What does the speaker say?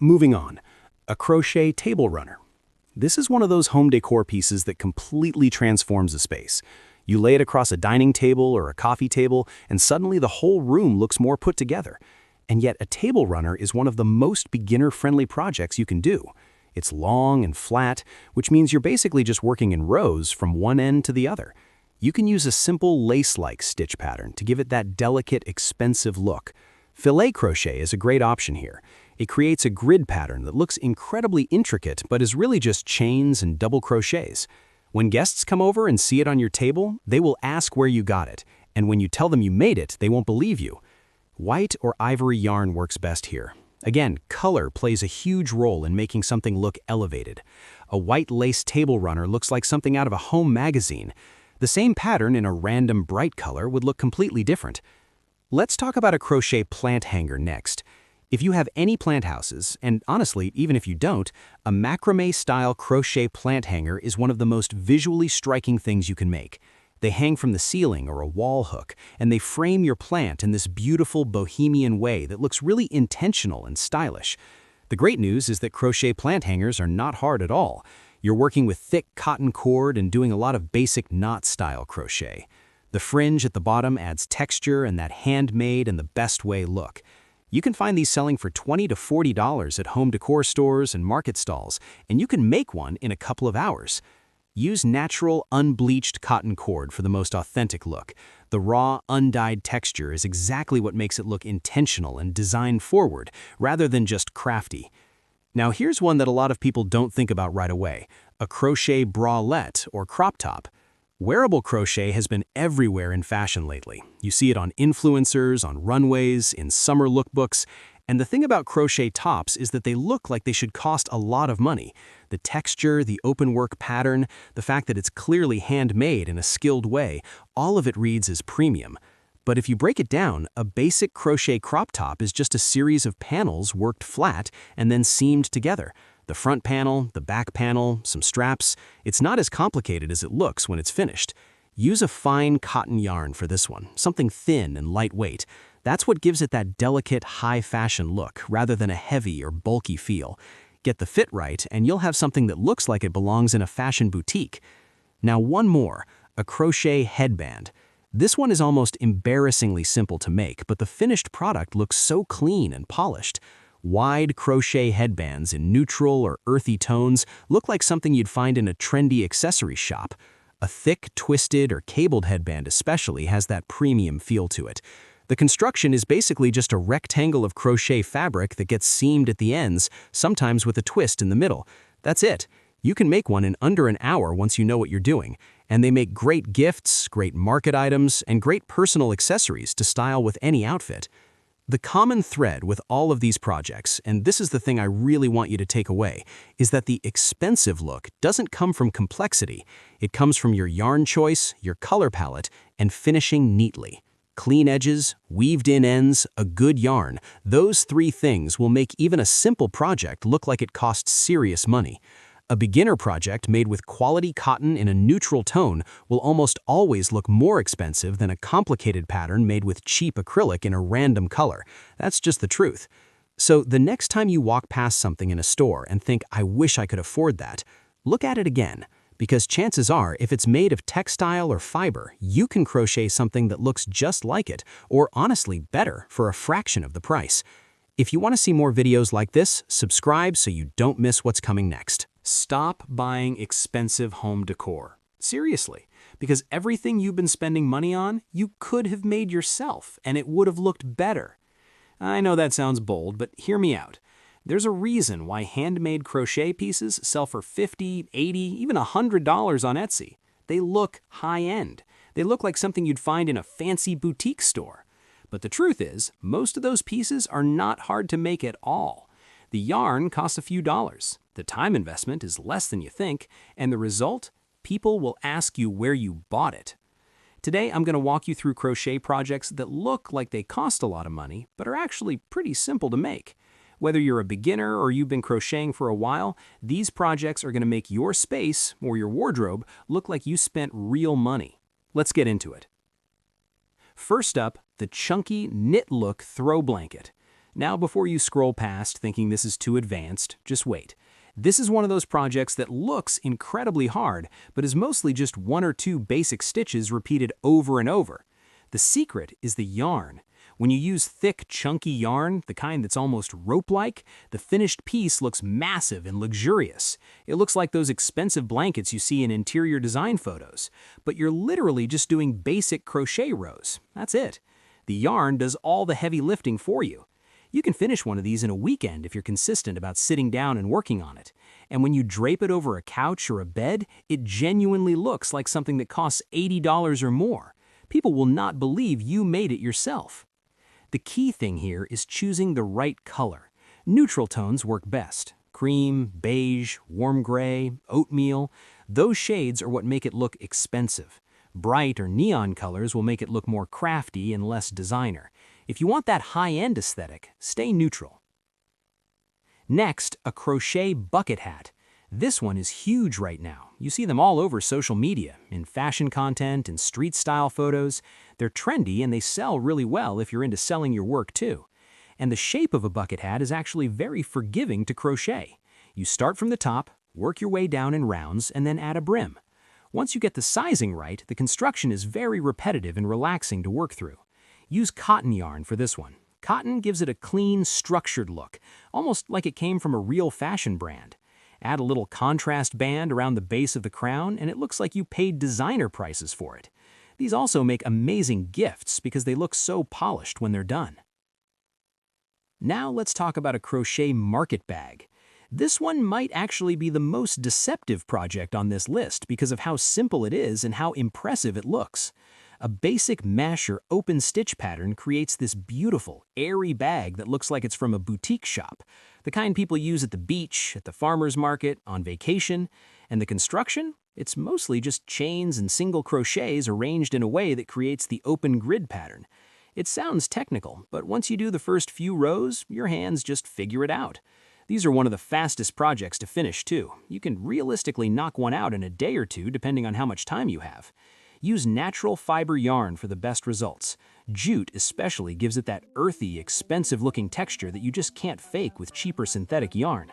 Moving on, a crochet table runner. This is one of those home decor pieces that completely transforms a space. You lay it across a dining table or a coffee table, and suddenly the whole room looks more put together. And yet a table runner is one of the most beginner-friendly projects you can do. It's long and flat, which means you're basically just working in rows from one end to the other. You can use a simple lace-like stitch pattern to give it that delicate, expensive look. Filet crochet is a great option here. It creates a grid pattern that looks incredibly intricate but is really just chains and double crochets. When guests come over and see it on your table, they will ask where you got it, and when you tell them you made it, they won't believe you. White or ivory yarn works best here. Again, color plays a huge role in making something look elevated. A white lace table runner looks like something out of a home magazine. The same pattern in a random bright color would look completely different. Let's talk about a crochet plant hanger next. If you have any plant houses, and honestly, even if you don't, a macrame-style crochet plant hanger is one of the most visually striking things you can make. They hang from the ceiling or a wall hook, and they frame your plant in this beautiful bohemian way that looks really intentional and stylish. The great news is that crochet plant hangers are not hard at all. You're working with thick cotton cord and doing a lot of basic knot-style crochet. The fringe at the bottom adds texture and that handmade in the best way look. You can find these selling for $20 to $40 at home decor stores and market stalls, and you can make one in a couple of hours. Use natural, unbleached cotton cord for the most authentic look. The raw, undyed texture is exactly what makes it look intentional and design-forward, rather than just crafty. Now here's one that a lot of people don't think about right away, a crochet bralette or crop top. Wearable crochet has been everywhere in fashion lately. You see it on influencers, on runways, in summer lookbooks, and the thing about crochet tops is that they look like they should cost a lot of money. The texture, the open work pattern, the fact that it's clearly handmade in a skilled way, all of it reads as premium. But if you break it down, a basic crochet crop top is just a series of panels worked flat and then seamed together. The front panel, the back panel, some straps. It's not as complicated as it looks when it's finished. Use a fine cotton yarn for this one, something thin and lightweight. That's what gives it that delicate, high-fashion look, rather than a heavy or bulky feel. Get the fit right, and you'll have something that looks like it belongs in a fashion boutique. Now one more, a crochet headband. This one is almost embarrassingly simple to make, but the finished product looks so clean and polished. Wide crochet headbands in neutral or earthy tones look like something you'd find in a trendy accessory shop. A thick, twisted, or cabled headband especially has that premium feel to it. The construction is basically just a rectangle of crochet fabric that gets seamed at the ends, sometimes with a twist in the middle. That's it. You can make one in under an hour once you know what you're doing, and they make great gifts, great market items, and great personal accessories to style with any outfit. The common thread with all of these projects, and this is the thing I really want you to take away, is that the expensive look doesn't come from complexity. It comes from your yarn choice, your color palette, and finishing neatly. Clean edges, weaved-in ends, a good yarn, those three things will make even a simple project look like it costs serious money. A beginner project made with quality cotton in a neutral tone will almost always look more expensive than a complicated pattern made with cheap acrylic in a random color. That's just the truth. So the next time you walk past something in a store and think, I wish I could afford that, look at it again. Because chances are, if it's made of textile or fiber, you can crochet something that looks just like it, or honestly better, for a fraction of the price. If you want to see more videos like this, subscribe so you don't miss what's coming next. Stop buying expensive home decor. Seriously, because everything you've been spending money on, you could have made yourself, and it would have looked better. I know that sounds bold, but hear me out. There's a reason why handmade crochet pieces sell for $50, $80, even $100 on Etsy. They look high-end. They look like something you'd find in a fancy boutique store. But the truth is, most of those pieces are not hard to make at all. The yarn costs a few dollars. The time investment is less than you think, and the result? People will ask you where you bought it. Today, I'm going to walk you through crochet projects that look like they cost a lot of money, but are actually pretty simple to make. Whether you're a beginner or you've been crocheting for a while, these projects are going to make your space, or your wardrobe, look like you spent real money. Let's get into it. First up, the chunky knit look throw blanket. Now, before you scroll past thinking this is too advanced, just wait. This is one of those projects that looks incredibly hard, but is mostly just one or two basic stitches repeated over and over. The secret is the yarn. When you use thick, chunky yarn, the kind that's almost rope-like, the finished piece looks massive and luxurious. It looks like those expensive blankets you see in interior design photos. But you're literally just doing basic crochet rows. That's it. The yarn does all the heavy lifting for you. You can finish one of these in a weekend if you're consistent about sitting down and working on it. And when you drape it over a couch or a bed, it genuinely looks like something that costs $80 or more. People will not believe you made it yourself. The key thing here is choosing the right color. Neutral tones work best. Cream, beige, warm gray, oatmeal, those shades are what make it look expensive. Bright or neon colors will make it look more crafty and less designer. If you want that high-end aesthetic, stay neutral. Next, a crochet bucket hat. This one is huge right now. You see them all over social media, in fashion content and street-style photos. They're trendy and they sell really well if you're into selling your work too. And the shape of a bucket hat is actually very forgiving to crochet. You start from the top, work your way down in rounds, and then add a brim. Once you get the sizing right, the construction is very repetitive and relaxing to work through. Use cotton yarn for this one. Cotton gives it a clean, structured look, almost like it came from a real fashion brand. Add a little contrast band around the base of the crown, and it looks like you paid designer prices for it. These also make amazing gifts because they look so polished when they're done. Now let's talk about a crochet market bag. This one might actually be the most deceptive project on this list because of how simple it is and how impressive it looks. A basic mesh or open stitch pattern creates this beautiful, airy bag that looks like it's from a boutique shop, the kind people use at the beach, at the farmer's market, on vacation. And the construction? It's mostly just chains and single crochets arranged in a way that creates the open grid pattern. It sounds technical, but once you do the first few rows, your hands just figure it out. These are one of the fastest projects to finish too. You can realistically knock one out in a day or two depending on how much time you have. Use natural fiber yarn for the best results. Jute especially gives it that earthy, expensive-looking texture that you just can't fake with cheaper synthetic yarn.